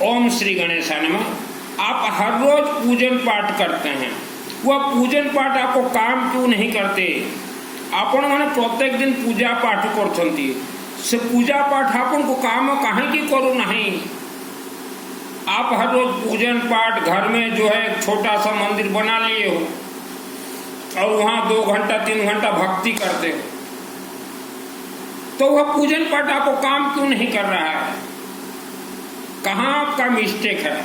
ओम श्री गणेशाय नमः आप हर रोज पूजन पाठ करते हैं, वह पूजन पाठ आपको काम क्यों नहीं करते? आपण मैंने प्रत्येक दिन पूजा पाठ करछंती, से पूजा पाठ आपन को काम काहे की करू नहीं? आप हर रोज पूजन पाठ घर में जो है छोटा सा मंदिर बना लिए हो और वहां 2 घंटा 3 घंटा भक्ति करते हो, तो वह पूजन पाठ आपको काम क्यों नहीं कर रहा है? कहाँ आपका मिस्टेक है?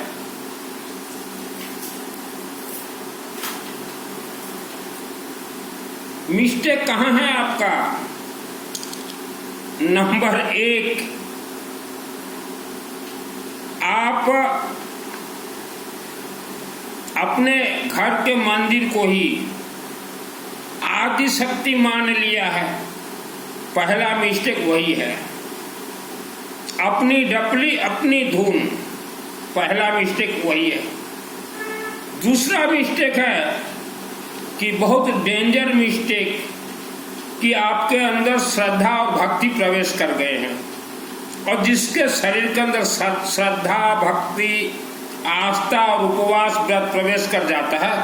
मिस्टेक कहाँ है आपका? नंबर 1, आप अपने घर के मंदिर को ही आदि शक्ति मान लिया है। पहला मिस्टेक वही है। अपनी डपली अपनी धुन, पहला मिस्टेक वही है। दूसरा मिस्टेक है कि बहुत डेंजर मिस्टेक कि आपके अंदर श्रद्धा और भक्ति प्रवेश कर गए हैं, और जिसके शरीर के अंदर श्रद्धा भक्ति आस्था और उपवास व्रत प्रवेश कर जाता है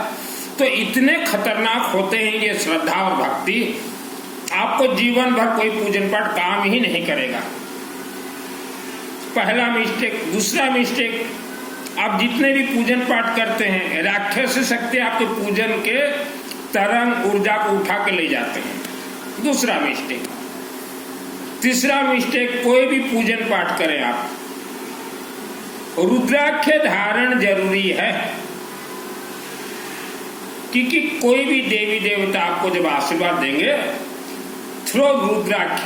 तो इतने खतरनाक होते हैं ये श्रद्धा और भक्ति, आपको जीवन भर कोई पूजन पाठ काम ही नहीं करेगा। पहला मिस्टेक। दूसरा मिस्टेक, आप जितने भी पूजन पाठ करते हैं राक्षसी शक्ति आपके पूजन के तरंग ऊर्जा को उठा के ले जाते हैं, दूसरा मिस्टेक। तीसरा मिस्टेक, कोई भी पूजन पाठ करें आप, रुद्राक्ष धारण जरूरी है, क्योंकि कोई भी देवी देवता आपको जब आशीर्वाद देंगे थ्रो रुद्राक्ष।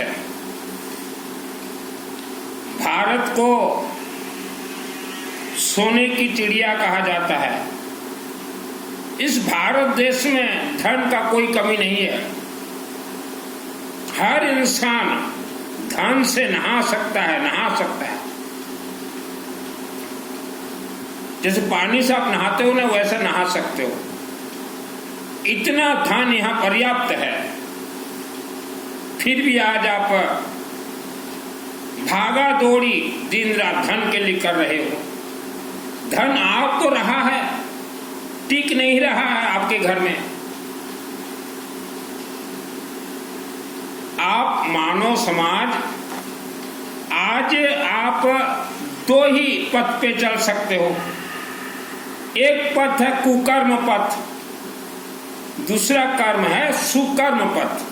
भारत को सोने की चिड़िया कहा जाता है। इस भारत देश में धन का कोई कमी नहीं है। हर इंसान धन से नहा सकता है। जैसे पानी से आप नहाते हो ना, वैसे नहा सकते हो। इतना धन यहाँ पर्याप्त है, फिर भी आज आप भागा दौड़ी दिन रात धन के लिए कर रहे हो। धन आ तो रहा है, टिक नहीं रहा है आपके घर में। आप मानव समाज, आज आप 2 ही पथ पे चल सकते हो। एक पथ है कुकर्म पथ, दूसरा कर्म है सुकर्म पथ।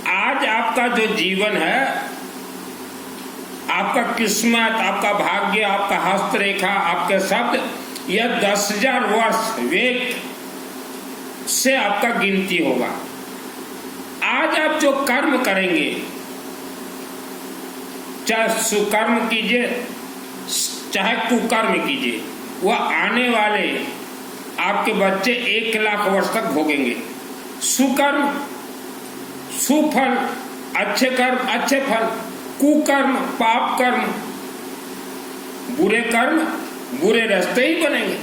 आज आपका जो जीवन है, आपका किस्मत, आपका भाग्य, आपका हस्तरेखा, आपके शब्द, यह 10,000 वर्ष वेग से आपका गिनती होगा। आज आप जो कर्म करेंगे, चाहे सुकर्म कीजिए चाहे कुकर्म कीजिए, वह आने वाले आपके बच्चे 1 लाख वर्ष तक भोगेंगे। सुकर्म सुफल, अच्छे कर्म अच्छे फल, कुकर्म पाप कर्म, बुरे कर्म बुरे रास्ते ही बनेंगे।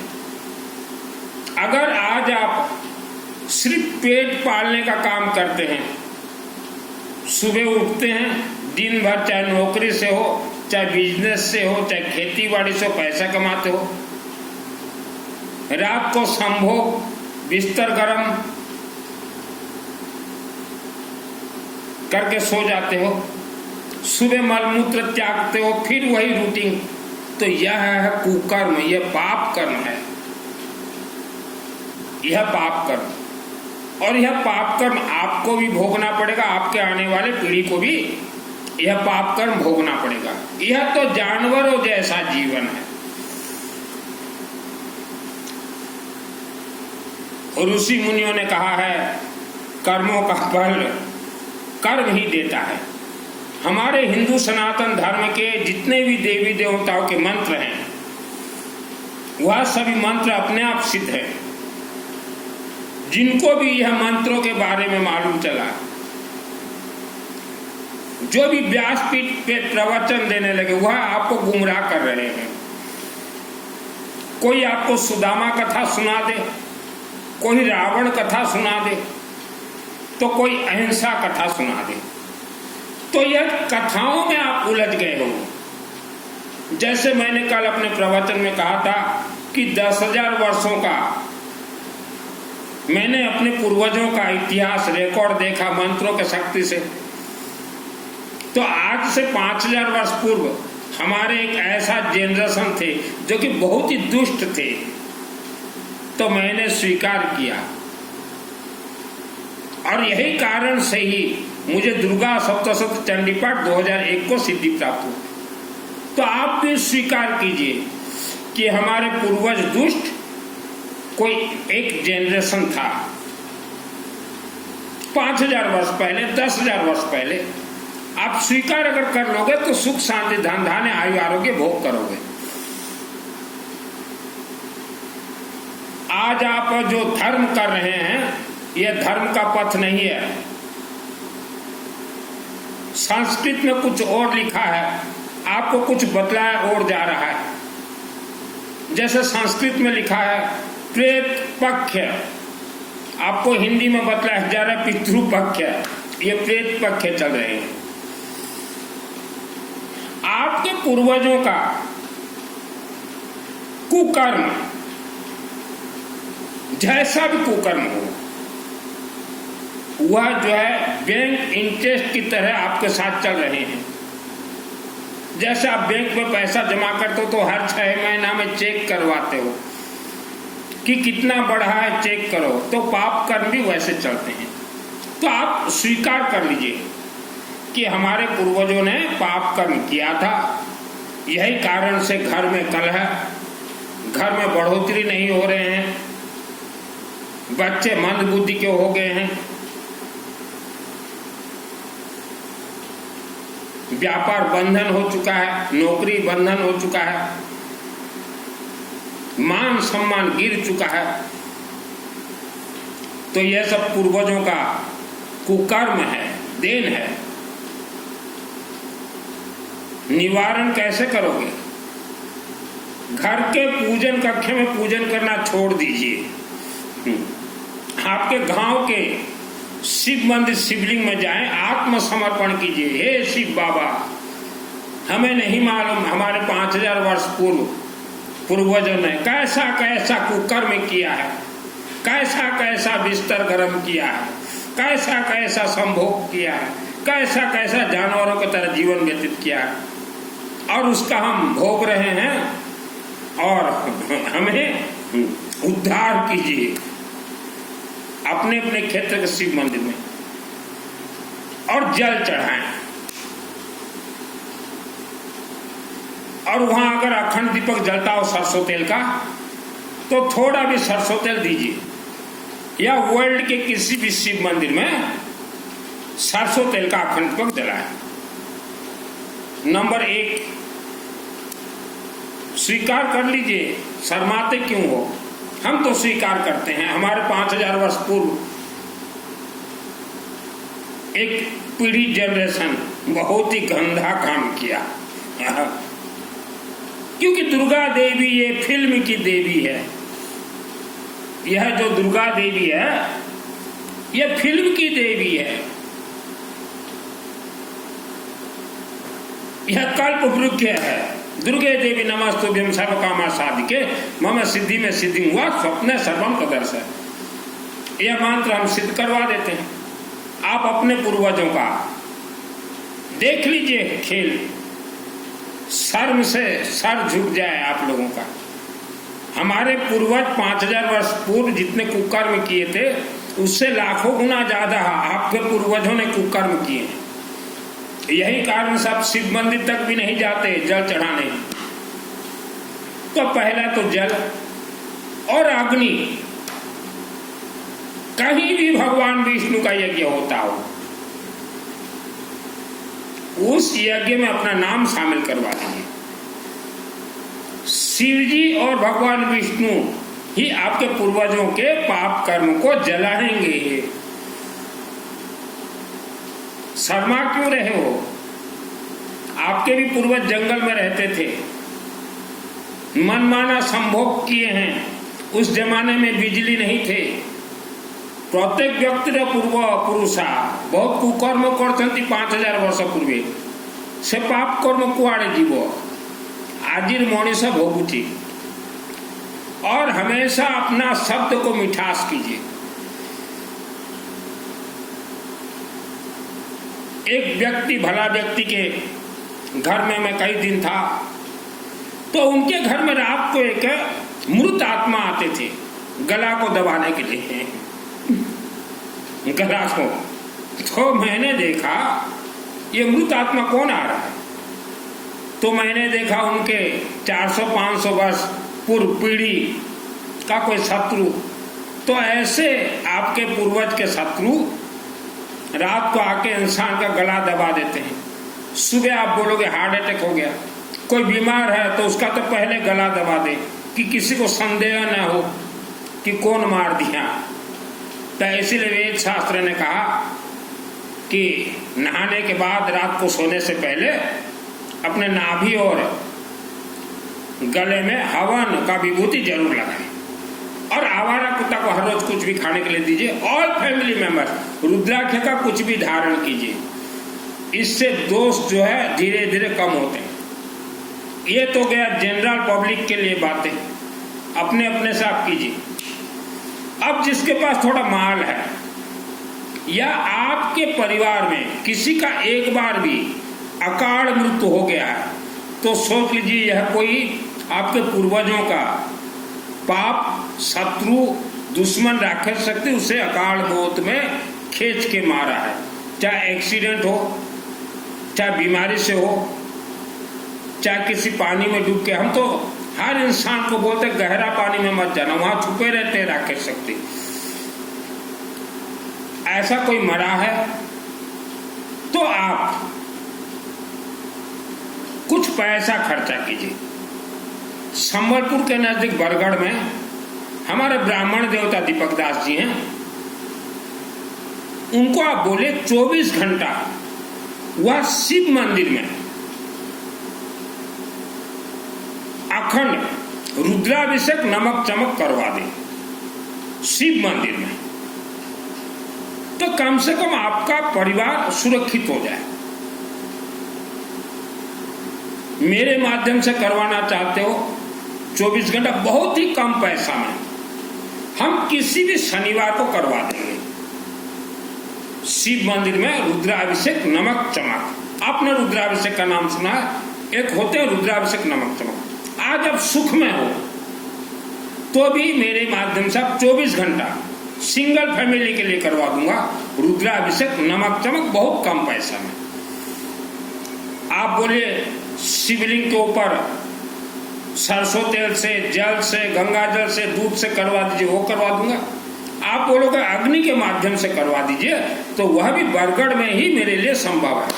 अगर आज आप सिर्फ पेट पालने का काम करते हैं, सुबह उठते हैं, दिन भर चाहे नौकरी से हो, चाहे बिजनेस से हो, चाहे खेती बाड़ी से पैसा कमाते हो, रात को संभोग बिस्तर गरम करके सो जाते हो, सुबह मलमूत्र त्यागते हो, फिर वही रूटीन, तो यह है कुकर्म, यह पाप कर्म है। यह पाप कर्म, और यह पाप कर्म आपको भी भोगना पड़ेगा, आपके आने वाले पीढ़ी को भी यह पाप कर्म भोगना पड़ेगा। यह तो जानवरों जैसा जीवन है। ऋषि मुनियों ने कहा है कर्मों का फल कर्म ही देता है। हमारे हिंदू सनातन धर्म के जितने भी देवी देवताओं के मंत्र हैं, वह सभी मंत्र अपने आप सिद्ध है। जिनको भी यह मंत्रों के बारे में मालूम चला, जो भी व्यासपीठ पे प्रवचन देने लगे, वह आपको गुमराह कर रहे हैं। कोई आपको सुदामा कथा सुना दे, कोई रावण कथा सुना दे, तो कोई अहिंसा कथा सुना दे, तो यह कथाओं में आप उलझ गए हो। जैसे मैंने कल अपने प्रवचन में कहा था कि 10,000 वर्षों का मैंने अपने पूर्वजों का इतिहास रिकॉर्ड देखा मंत्रों के शक्ति से। तो आज से 5,000 वर्ष पूर्व हमारे एक ऐसा जनरेशन थे जो कि बहुत ही दुष्ट थे, तो मैंने स्वीकार किया और यही कारण से ही मुझे दुर्गा सप्तशती चंडीपाठ 2001 को सिद्धि प्राप्त हुई। तो आप भी स्वीकार कीजिए कि हमारे पूर्वज दुष्ट कोई एक जनरेशन था 5,000 वर्ष पहले, 10,000 वर्ष पहले। आप स्वीकार अगर कर लोगे तो सुख शांति धन धान्य आयु आरोग्य भोग करोगे। आज आप जो धर्म कर रहे हैं यह धर्म का पथ नहीं है। संस्कृत में कुछ और लिखा है, आपको कुछ बतलाया और जा रहा है। जैसे संस्कृत में लिखा है प्रेत पक्ष, आपको हिंदी में बतलाया जा रहा है पितृ पक्ष, ये प्रेत पक्ष चल रहे हैं। आपके पूर्वजों का कुकर्म, जैसा भी कुकर्म हो, वह जो है बैंक इंटरेस्ट की तरह आपके साथ चल रहे हैं। जैसे आप बैंक में पैसा जमा करते हो तो हर 6 महीना में चेक करवाते हो कि कितना बढ़ा है, चेक करो, तो पाप कर्म भी वैसे चलते हैं। तो आप स्वीकार कर लीजिए कि हमारे पूर्वजों ने पाप कर्म किया था, यही कारण से घर में कलह, घर में बढ़ोतरी नहीं हो रहे हैं, बच्चे मंद बुद्धि के हो गए हैं, व्यापार बंधन हो चुका है, नौकरी बंधन हो चुका है, मान सम्मान गिर चुका है। तो यह सब पूर्वजों का कुकर्म है, देन है। निवारण कैसे करोगे? घर के पूजन कक्ष में पूजन करना छोड़ दीजिए। आपके गांव के शिव मंदिर शिवलिंग में जाएं, आत्मसमर्पण कीजिए। हे शिव बाबा, हमें नहीं मालूम हमारे 5,000 वर्ष पूर्व पूर्वजों ने कैसा कैसा कुकर्म किया है, कैसा कैसा बिस्तर गर्म किया है, कैसा कैसा संभोग किया है, कैसा कैसा जानवरों की तरह जीवन व्यतीत किया है, और उसका हम भोग रहे हैं। और हमें उद्धार कीजिए अपने अपने क्षेत्र के शिव मंदिर में, और जल चढ़ाएं। और वहां अगर अखंड दीपक जलता हो सरसों तेल का, तो थोड़ा भी सरसों तेल दीजिए, या वर्ल्ड के किसी भी शिव मंदिर में सरसों तेल का अखंड दीपक जलाएं। नंबर 1, स्वीकार कर लीजिए, शर्माते क्यों हो? हम तो स्वीकार करते हैं। हमारे 5,000 वर्ष पूर्व एक पीढ़ी जनरेशन बहुत ही गंदा काम किया, क्योंकि दुर्गा देवी ये फिल्म की देवी है। यह जो दुर्गा देवी है यह फिल्म की देवी है। यह कल्प वृक्ष है। दुर्गे देवी नमस्तुभ्यं सर्वकामा साधिके मम सिद्धि में सिद्धि हुआ स्वप्न सर्वम तदर्श है। यह मंत्र हम सिद्ध करवा देते हैं। आप अपने पूर्वजों का देख लीजिए खेल, शर्म से सर झुक जाए आप लोगों का। हमारे पूर्वज 5,000 वर्ष पूर्व जितने कुकर्म किए थे उससे लाखों गुना ज्यादा आपके पूर्वजों ने कुकर्म किए हैं। यही कारण से आप शिव मंदिर तक भी नहीं जाते जल चढ़ाने। तो पहला तो जल और अग्नि, कहीं भी भगवान विष्णु का यज्ञ होता हो उस यज्ञ में अपना नाम शामिल करवा दीजिए। शिव जी और भगवान विष्णु ही आपके पूर्वजों के पाप कर्म को जलाएंगे। शर्मा क्यों रहे हो? आपके भी पूर्वज जंगल में रहते थे, मनमाना संभोग किए हैं। उस जमाने में बिजली नहीं थे। प्रत्येक व्यक्ति पूर्व पुरुषा बहुत कुकर्म करते 5,000 वर्ष पूर्वे से पाप कर्म कुआड़े जीव। आजिर मोणी सब होगुची, और हमेशा अपना शब्द को मिठास कीजिए। एक व्यक्ति, भला व्यक्ति के घर में मैं कई दिन था, तो उनके घर में रात को एक मृत आत्मा आते थे गला को दबाने के लिए, गला को। तो मैंने देखा ये मृत आत्मा कौन आ रहा है, तो मैंने देखा उनके 400-500 वर्ष पूर्व पीढ़ी का कोई शत्रु। तो ऐसे आपके पूर्वज के शत्रु रात को आके इंसान का गला दबा देते हैं। सुबह आप बोलोगे हार्ट अटैक हो गया, कोई बीमार है तो उसका तो पहले गला दबा दे कि किसी को संदेह न हो कि कौन मार दिया। तो इसीलिए वेद शास्त्र ने कहा कि नहाने के बाद रात को सोने से पहले अपने नाभि और गले में हवन का विभूति जरूर लगाएं, और आवारा कुत्ता को हर रोज कुछ भी खाने के लिए दीजिए। ऑल फैमिली मेंबर रुद्राक्ष का कुछ भी धारण कीजिए, इससे दोष जो है धीरे धीरे कम होते हैं। ये तो गया जनरल पब्लिक के लिए बातें, अपने अपने से आप कीजिए। अब जिसके पास थोड़ा माल है या आपके परिवार में किसी का एक बार भी अकाल मृत्यु हो गया है, तो सोच लीजिए यह कोई आपके पूर्वजों का पाप, शत्रु, दुश्मन राक्षस शक्ति उसे अकाल मौत में खींच के मारा है। चाहे एक्सीडेंट हो, चाहे बीमारी से हो, चाहे किसी पानी में डूब के। हम तो हर इंसान को बोलते गहरा पानी में मत जाना, वहां छुपे रहते हैं राक्षस शक्ति। ऐसा कोई मरा है तो आप कुछ पैसा खर्चा कीजिए। संबलपुर के नजदीक बरगढ़ में हमारे ब्राह्मण देवता दीपक दास जी हैं, उनको आप बोले 24 घंटा वह शिव मंदिर में अखंड रुद्राभिषेक नमक चमक करवा दे शिव मंदिर में, तो कम से कम आपका परिवार सुरक्षित हो जाए। मेरे माध्यम से करवाना चाहते हो 24 घंटा बहुत ही कम पैसा में हम किसी भी शनिवार को करवा देंगे शिव मंदिर में रुद्राभिषेक नमक चमक। आपने रुद्राभिषेक का नाम सुना है, एक होते हैं रुद्राभिषेक नमक चमक। आज आप सुख में हो तो भी मेरे माध्यम से आप 24 घंटा सिंगल फैमिली के लिए करवा दूंगा रुद्राभिषेक नमक चमक बहुत कम पैसा में। आप बोलिए शिवलिंग के ऊपर सरसों तेल से, जल से, गंगा जल से, दूध से करवा दीजिए, वो करवा दूंगा। आप बोलोगे अग्नि के माध्यम से करवा दीजिए, तो वह भी बरगढ़ में ही मेरे लिए संभव है,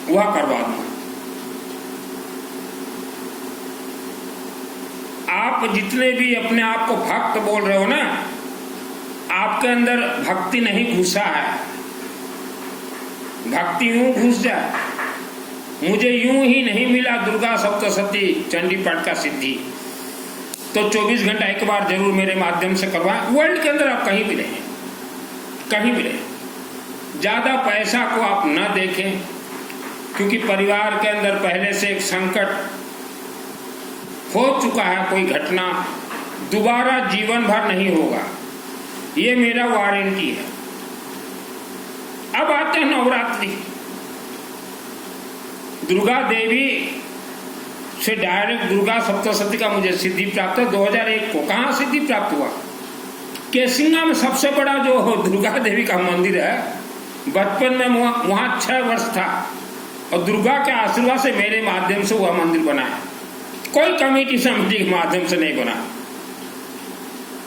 वह करवा दूंगा। आप जितने भी अपने आप को भक्त बोल रहे हो ना, आपके अंदर भक्ति नहीं घुसा है। भक्ति यूं घुस जाए, मुझे यूं ही नहीं मिला दुर्गा सप्तशती चंडी पाठ का सिद्धि, तो 24 घंटा एक बार जरूर मेरे माध्यम से करवाएं। वर्ल्ड के अंदर आप कहीं भी रहें, कहीं भी रहें, ज्यादा पैसा को आप न देखें, क्योंकि परिवार के अंदर पहले से एक संकट हो चुका है, कोई घटना दोबारा जीवन भर नहीं होगा, ये मेरा वारंटी है। अब आते हैं नवरात्रि। दुर्गा देवी से डायरेक्ट दुर्गा सप्तशती का मुझे सिद्धि प्राप्त है 2001 को। कहाँ सिद्धि प्राप्त हुआ? केसिंगा में सबसे बड़ा जो दुर्गा देवी का मंदिर है, बचपन में वहां 6 वर्ष था और दुर्गा के आशीर्वाद से मेरे माध्यम से वह मंदिर बना है, कोई कमेटी समिति के माध्यम से नहीं बना।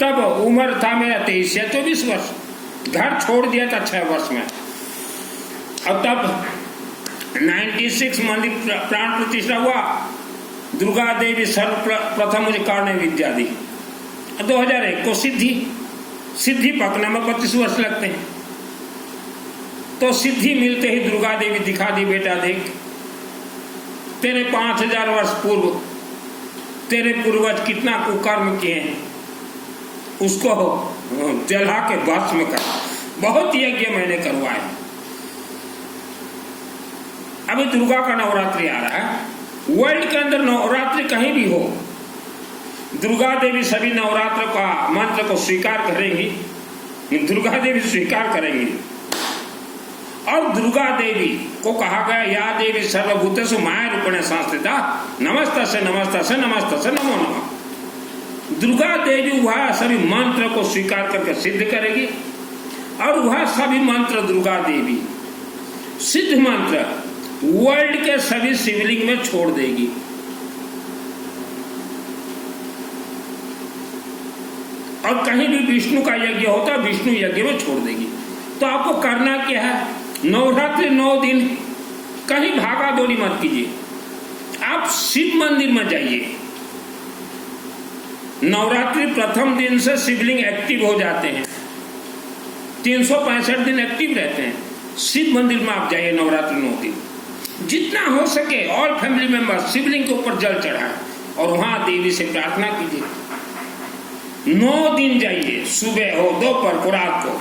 तब उम्र था मेरा 23 या 24 वर्ष, घर छोड़ दिया था 6 वर्ष में, और तब 96 मंदिर प्राण प्रतिष्ठा हुआ। दुर्गा देवी सर्वप्रथम मुझे कार्य विद्या दी। 2001 को सिद्धि पकने में 25 वर्ष लगते हैं, तो सिद्धि मिलते ही दुर्गा देवी दिखा दी, बेटा देख तेरे 5000 वर्ष पूर्व तेरे पूर्वज कितना कुकर्म किए हैं, उसको जला के भस्म कर। बहुत यज्ञ मैंने करवाए। अभी दुर्गा का नवरात्रि आ रहा है, वर्ल्ड के अंदर नवरात्रि कहीं भी हो, दुर्गा देवी सभी नवरात्र का मंत्र को स्वीकार करेंगी, दुर्गा देवी स्वीकार करेंगी। और दुर्गा देवी को कहा गया या देवी सर्वभूतेषु माया रूपेण संस्थिता नमस्तस्यै नमस्तस्यै नमस्तस्यै नमो नमः। दुर्गा देवी वह सभी मंत्र को स्वीकार करके सिद्ध करेगी और वह सभी मंत्र दुर्गा देवी सिद्ध मंत्र वर्ल्ड के सभी शिवलिंग में छोड़ देगी। और कहीं भी विष्णु का यज्ञ होता है विष्णु यज्ञ में छोड़ देगी। तो आपको करना क्या है, नवरात्रि 9 दिन कहीं भागा दौड़ी मत कीजिए, आप शिव मंदिर में जाइए। नवरात्रि प्रथम दिन से शिवलिंग एक्टिव हो जाते हैं, 365 दिन एक्टिव रहते हैं। शिव मंदिर में आप जाइए नवरात्रि 9 दिन, जितना हो सके ऑल फैमिली मेंबर शिवलिंग के ऊपर जल चढ़ाएं और वहां देवी से प्रार्थना कीजिए। 9 दिन जाइए, सुबह हो दोपहर को रात को,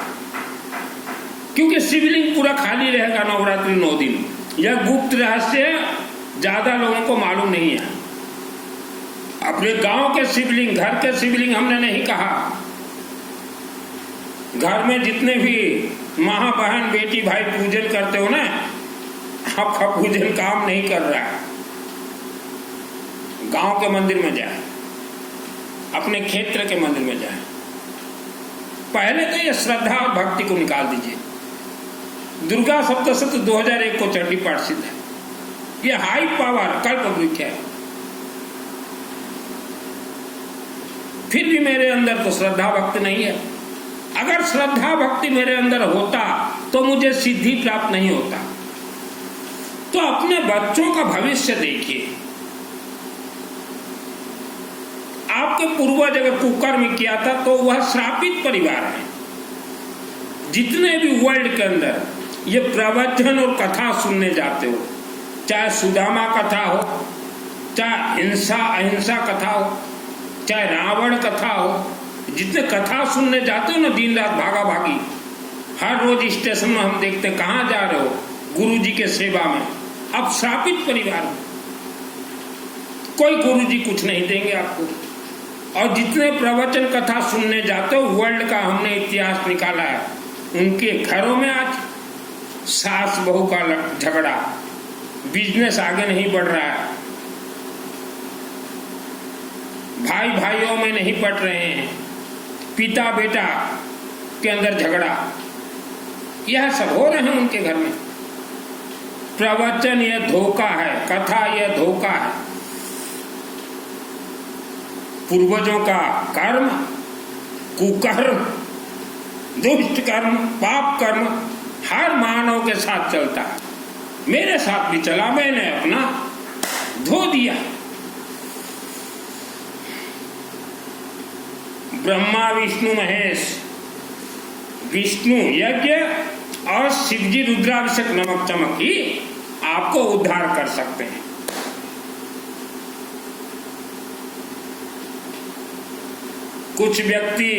क्योंकि शिवलिंग पूरा खाली रहेगा नवरात्रि 9 दिन। यह गुप्त रहस्य ज्यादा लोगों को मालूम नहीं है। अपने गांव के शिवलिंग, घर के शिवलिंग हमने नहीं कहा, घर में जितने भी माँ बहन बेटी भाई पूजन करते हो ना, आपका पूजन काम नहीं कर रहा है। गांव के मंदिर में जाए, अपने क्षेत्र के मंदिर में जाए। पहले तो ये श्रद्धा और भक्ति को निकाल दीजिए। दुर्गा सप्तशती 2001 को चंडी पाठ सिद्ध है, ये हाई पावर कल्प वृक्ष है। फिर भी मेरे अंदर तो श्रद्धा भक्ति नहीं है। अगर श्रद्धा भक्ति मेरे अंदर होता तो मुझे सिद्धि प्राप्त नहीं होता। तो अपने बच्चों का भविष्य देखिए। आपके पूर्वज अगर कुकर्म किया था तो वह श्रापित परिवार है। जितने भी वर्ल्ड के अंदर ये प्रवचन और कथा सुनने जाते हो, चाहे सुदामा कथा हो, चाहे हिंसा अहिंसा कथा हो, चाहे रावण कथा हो, जितने कथा सुनने जाते हो ना दिन रात भागा भागी, हर रोज स्टेशन में हम देखते कहाँ जा रहे हो, गुरु जी के सेवा में। अब श्रापित परिवार, कोई गुरु जी कुछ नहीं देंगे आपको। और जितने प्रवचन कथा सुनने जाते हो वर्ल्ड का हमने इतिहास निकाला है, उनके घरों में आज सास बहू का झगड़ा, बिजनेस आगे नहीं बढ़ रहा है, भाई भाइयों में नहीं पट रहे हैं, पिता बेटा के अंदर झगड़ा, यह सब हो रहे हैं उनके घर में। प्रवचन यह धोखा है, कथा यह धोखा है। पूर्वजों का कर्म, कुकर्म, दुष्ट कर्म, पाप कर्म हर मानव के साथ चलता है। मेरे साथ भी चला, मैंने अपना धो दिया। ब्रह्मा विष्णु महेश, विष्णु यज्ञ और शिवजी रुद्राभिषेक नमक चमक ही आपको उद्धार कर सकते हैं। कुछ व्यक्ति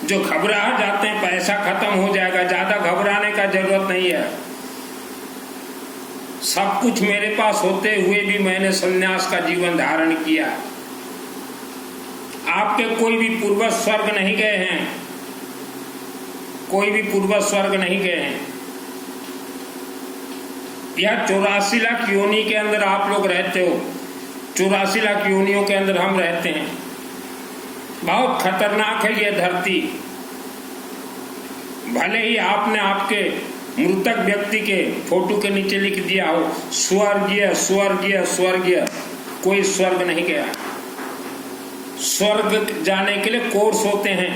जो घबरा जाते हैं, पैसा खत्म हो जाएगा, ज्यादा घबराने का जरूरत नहीं है। सब कुछ मेरे पास होते हुए भी मैंने संन्यास का जीवन धारण किया। आपके कोई भी पूर्वज स्वर्ग नहीं गए हैं, कोई भी पूर्वज स्वर्ग नहीं गए हैं। यह 84 लाख योनि के अंदर आप लोग रहते हो, 84 लाख योनियों के अंदर हम रहते हैं। बहुत खतरनाक है ये धरती। भले ही आपने आपके मृतक व्यक्ति के फोटो के नीचे लिख दिया हो स्वर्गीय स्वर्गीय स्वर्गीय, कोई स्वर्ग नहीं गया। स्वर्ग जाने के लिए कोर्स होते हैं।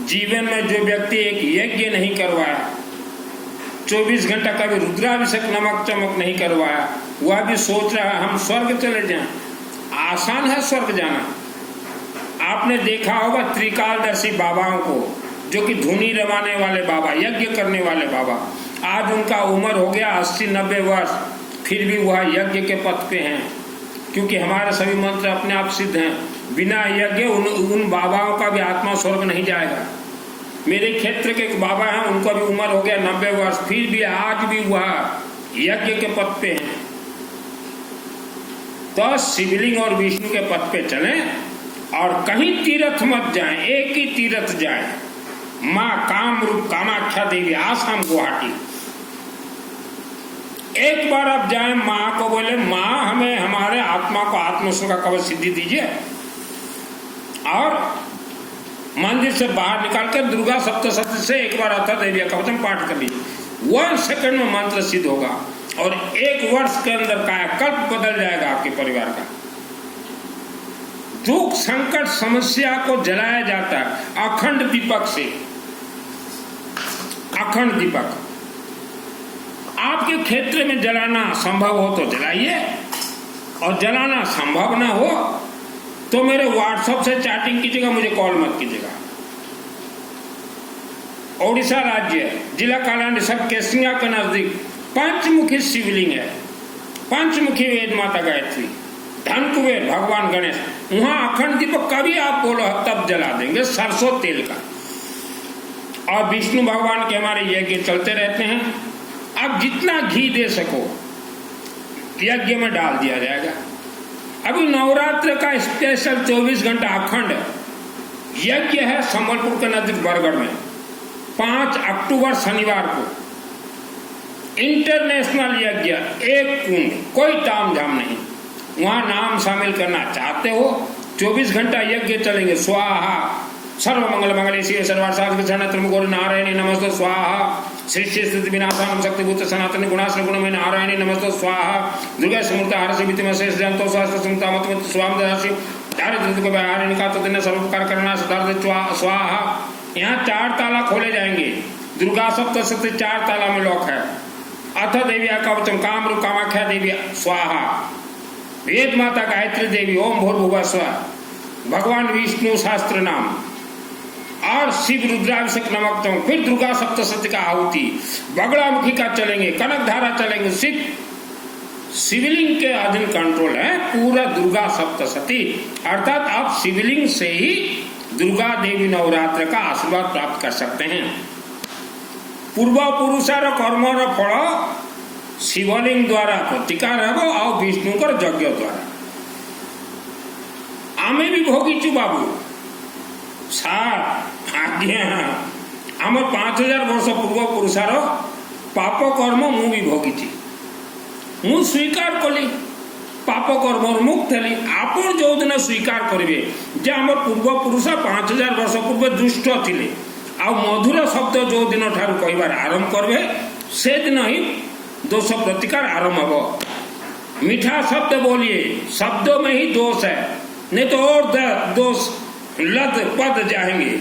जीवन में जो व्यक्ति एक यज्ञ नहीं करवाया, 24 घंटा का भी रुद्राभिषेक नमक चमक नहीं करवाया, वह भी सोच रहा है हम स्वर्ग चले जाएं। आसान है स्वर्ग जाना। आपने देखा होगा त्रिकालदर्शी बाबाओं को, जो कि धुनी रवाने वाले बाबा, यज्ञ करने वाले बाबा। आज उनका उम्र हो गया 80-90 वर्ष, फिर भी वह यज्ञ के पथ पे हैं, क्योंकि हमारे सभी मंत्र अपने आप सिद्ध हैं। बिना यज्ञ उन बाबाओं का भी आत्मा स्वर्ग नहीं जाएगा। मेरे क्षेत्र के एक बाबा हैं, उनका भी उम्र हो गया 90 वर्ष, फिर भी आज भी वह यज्ञ के पथ पे हैं। तो शिवलिंग और विष्णु के पथ पे चलें और कहीं तीर्थ मत जाएं, एक ही तीर्थ जाएं। माँ कामरूप कामाख्या देवी, आसाम गुवाहाटी। एक बार आप जाएं, माँ को बोले माँ हमें हमारे आत्मा को आत्मस्व का कवच सिद्धि दीजिए, और मंदिर से बाहर निकाल कर दुर्गा सप्तशती से एक बार अथा देवी कवचम पाठ कर लीजिए। 1 सेकंड में मंत्र सिद्ध होगा और 1 वर्ष के अंदर कायाकल्प बदल जाएगा आपके परिवार का। दुख संकट समस्या को जलाया जाता है अखंड दीपक से। अखंड दीपक आपके क्षेत्र में जलाना संभव हो तो जलाइए, और जलाना संभव ना हो तो मेरे व्हाट्सएप से चैटिंग कीजिएगा, मुझे कॉल मत कीजिएगा। ओडिशा राज्य जिला कालांडी सब केसिंगा के नजदीक पंचमुखी शिवलिंग है, पंचमुखी वेद माता गायत्री, धन कुबेर भगवान गणेश, वहां अखंड दीपक कभी आप बोलो तब जला देंगे, सरसों तेल का। और विष्णु भगवान के हमारे यज्ञ चलते रहते हैं, आप जितना घी दे सको यज्ञ में डाल दिया जाएगा। अभी नवरात्र का स्पेशल 24 घंटा अखंड यज्ञ है संबलपुर के नजदीक बरगढ़ में, 5 अक्टूबर शनिवार को इंटरनेशनल यज्ञ, एक कुंड, कोई ताम झाम नहीं। वहां नाम शामिल करना चाहते हो 24 घंटा यज्ञ चलेंगे। स्वाहा सर्व मंगल मंगल शिव सर्वार्थ सनातन गौरी नारायणी नमस्ते स्वाहा, सृष्टि स्थिति विनाशानम शक्तिभूत सनातन गुणाश्र गुणमय नारायणी नमस्ते स्वाहा, दुर्गा समूर्त हरसि वितिम शेष जंतो शास्त्र समता मत स्वाम दहसि दारिद्र्य को बहारिणी का तो दिन सर्वकार करना सदार्थ स्वाहा। यहाँ 4 ताला खोले जाएंगे, दुर्गा सप्तशती 4 ताला में लॉक है। अथ देवी कवचम कामरूप कामाख्या देवी स्वाहा, वेद माता गायत्री देवी ओम भूर्भुवः स्वः, भगवान विष्णु शास्त्र नाम और शिव रुद्राभिषेक नमक, फिर दुर्गा सप्तशती का आहुति, बगड़ामुखी का चलेंगे, कनक धारा चलेंगे। शिवलिंग के अधीन कंट्रोल है पूरा दुर्गा सप्तशती, अर्थात आप शिवलिंग से ही दुर्गा देवी नवरात्र का आशीर्वाद प्राप्त कर सकते हैं। पूर्व पुरुषार कर्मर फल शिवलिंग द्वारा प्रतिकार हेब और विष्णुकर यज्ञ द्वारा। आमे भी भोगीचु बाबू सार आज्ञा आम 5000 वर्ष पूर्व पुरुषार पाप कर्म मु भी भोगी, मु स्वीकार कली पाप कर्म मुक्त हेली। आपण जो दिन स्वीकार करेंगे जे आम पूर्व पुरुष 5000 वर्ष पूर्व दुष्ट थिले आ मधुर शब्द जो दिन ठारू कहबार आरंभ करबे से दिन ही दोष प्रतिकार आरंभ हो। मीठा शब्द बोलिए, शब्दों में ही दोष है, नहीं तो और दोष लद पद जाएंगे।